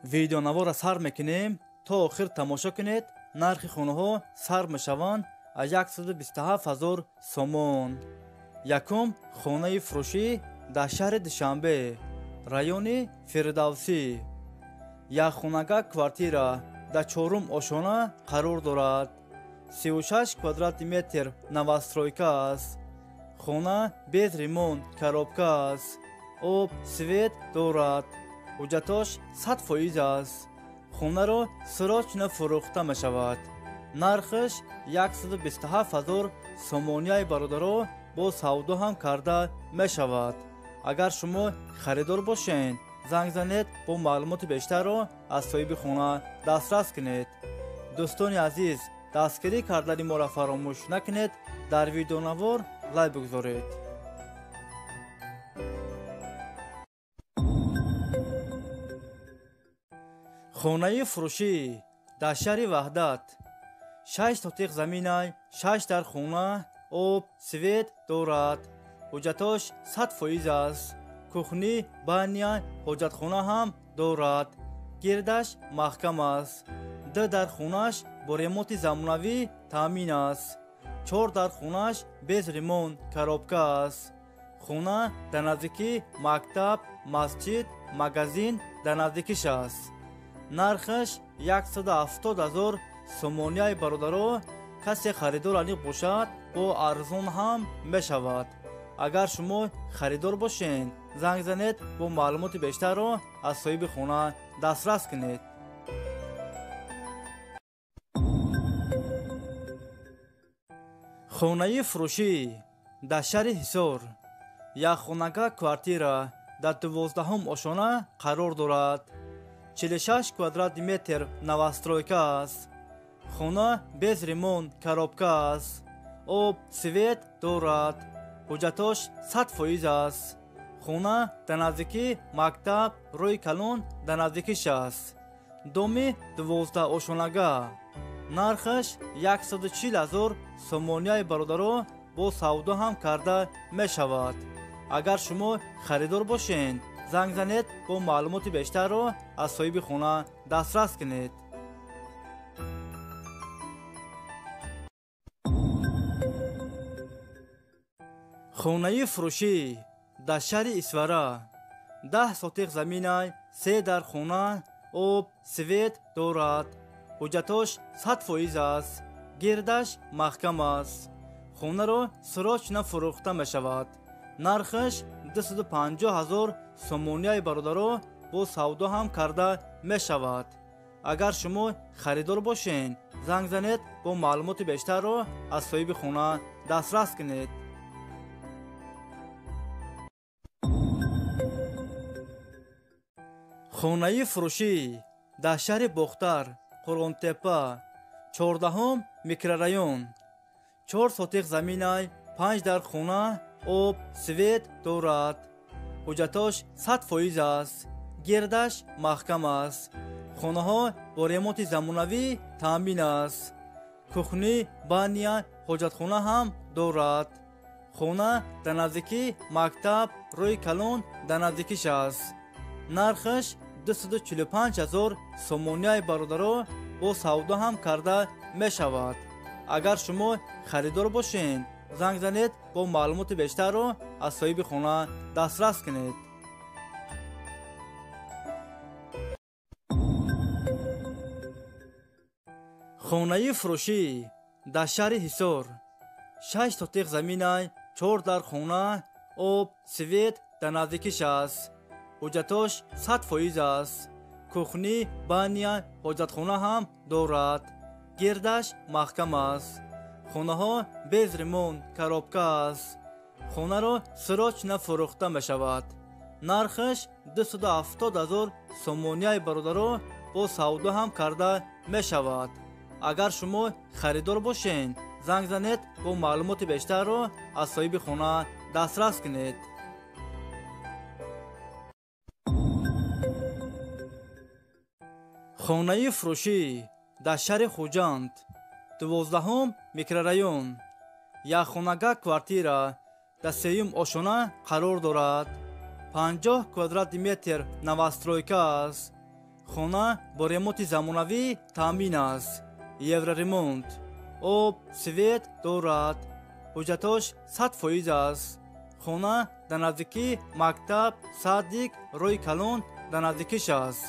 ویدیونوار سر میکنیم تا آخر تماشا کنید. نرخ خونه ها سر میشوند از 127,000 سومون. یکم خانه فروشی در شهر دوشنبه رایون فردوسی. یک خانگاه کوارتیرا در چهارم آشانه قرار دارد. 36 کвадрат метр новостройка است. خانه без ремонт коробка است. آب свет دارد. حجتاش 100% است. خانه را سراچ فروخته می شود. نرخش 127,000 سومونیای برادرها با سودا هم کرده می شود. اگر شما خریدار باشین زنگ زنید با معلومات بیشتر را از صاحب خانه دسترس کنید. دوستان عزیز، دستگیری کردن ما را فراموش نکنید. در ویدیونوار لایک بگذارید. خانه فروشی در شهر وحدت 6 سوتیق زمین 6 در خانه آب سوید دارد. حجتاش 100% است. کخنی بانیا حجت خانه هم دارد. گردش محکم است. 2 در خونهش با ریموت زمانوی تامین است. 4 در خونهش без ремонт коробка است. خانه در نزدیکی مکتب، مسجد، مغازین در نزدیکیش است. نرخش 170,000 سومونیای برادرها. کسی خریدار انیق باشد با ارزان هم می شود. اگر شما خریدار باشین زنگ زنید با معلومات بیشتر را از صاحب خانه دسترس کنید. خانه فروشی در شهر حصار. یک خانگاه کوارتیرا در 12ام آشانه قرار دارد. 46 کвадрат метр новостройка است. خانه без ремонт коробка است. آب свет دارد. حجتاش 100% است. خانه در نزدیکی مکتب روی کلون در نزدیکیش است. دومی 12 آشانگاه. نرخش 140,000 سومونیای برادرها با سودا هم کرده می شود. اگر شما خریدار باشین زنگ زنید با معلومات بیشتر را از صاحب خانه دسترس کنید. خانه فروشی در شهر اسواره 10 سوتیق زمین 3 در خانه آب سوید دارد. حجتاش 100% است. گردش محکم است. خانه را سراچ فروخته می شود. نرخش 250,000 سومونیای برادرها با سودا هم کرده می شود. اگر شما خریدار باشین زنگ زنید با معلومات بیشتر را از صاحب خانه دسترس کنید. خانه فروشی در شهر بختر قرغنتپه 14م میکرورایون 4 سوتیق زمین 5 در خانه آب سوید دارد. حجتاش 100% است. گردش محکم است. خانه ها با ریموت زمانوی تامین است. کخنی بانیا حجت خانه هم دارد. خانه در نزدیکی مکتب روی کلون در نزدیکیش است. نرخش 245,000 سومونیای برادرها با سودا هم کرده می شود. اگر شما خریدار باشین زنگ زنید با معلومات بیشتر را از صاحب خانه دسترس کنید. خانه فروشی در شهر حصار 6 سوتیق زمین 4 در خانه آب سوید در نزدیکیش است. حجتاش 100% است. کخنی بانیا حجت خانه هم دارد. گردش محکم است. خانه ها без ремонт коробка است. خانه را سراچ فروخته می شود. نرخش 270,000 سومونیای برادرها با سودا هم کرده می شود. اگر شما خریدار باشین زنگ زنید با معلومات بیشتر را از صاحب خانه دسترس کنید. خانه فروشی در شهر خوجند 12م میکرورایون. یک خانگاه کوارتیرا در 3م آشانه قرار دارد. 50 کвадрат метр новостройка است. خانه با ремонти замонавӣ таъмин аст. евроремонт. об, свет дорад. ҳуҷҷатош 100% аст. خانه дар наздикии мактаб, садик, роҳи калон дар наздикиш аст.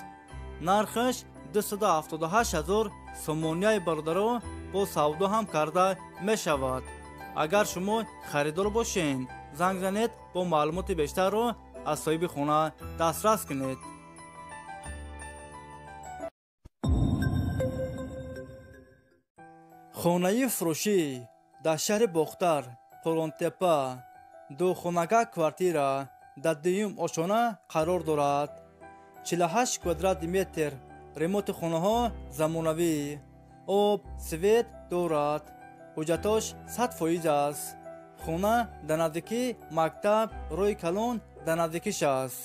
нархаш 278 000 сомонияи бародаро бо савдо ҳам карда мешавад. агар шумо харидор бошед, занг занед, бо маълумоти бештарро аз соҳиби хона дастрас кунед. хонаи фурӯшӣ дар шаҳри бохтар, қулонтепа, духонага квартира дар дуюм ошона қарор дорад. 48 квадрати метр. ремонти хонаҳо замонавӣ. об, свет дорад. ҳуҷҷатош 100% аст. хона дар наздикии мактаб, роҳи калон дар наздикиш аст.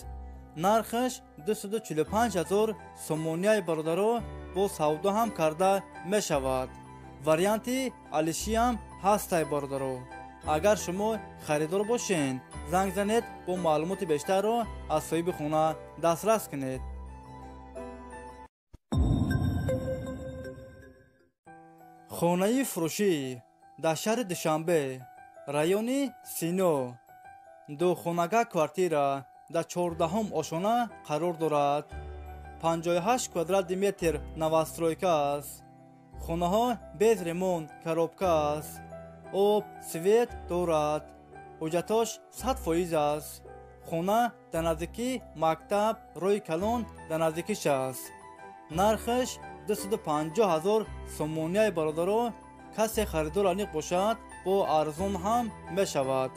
нархаш 245 000 сомонияи бародаро бо савдо ҳам карда мешавад. варианти алишиам ҳастай бародаро. агар шумо харидор бошед, занг занед, бо маълумоти бештарро аз соҳиби хона дастрас кунед. хонаи фурӯшӣ дар шаҳри душанбе, райони сино, духонага квартира дар 14 ошона қарор дорад. 58 квадрати метр новостройка аст. хонаҳо без ремонт, коробка аст. об, свет дорад. ҳуҷҷатош 100% аст. хона дар наздикии мактаб, роҳи калон дар наздикиш аст. нархаш 250 000 сомонияи бародаро. касе харидор аниқ бошад, бо арзон ҳам мешавад.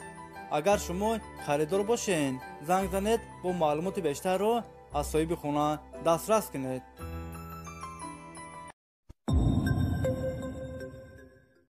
агар шумо харидор бошед, занг занед, бо маълумоти бештарро аз соҳиби хона дастрас кунед.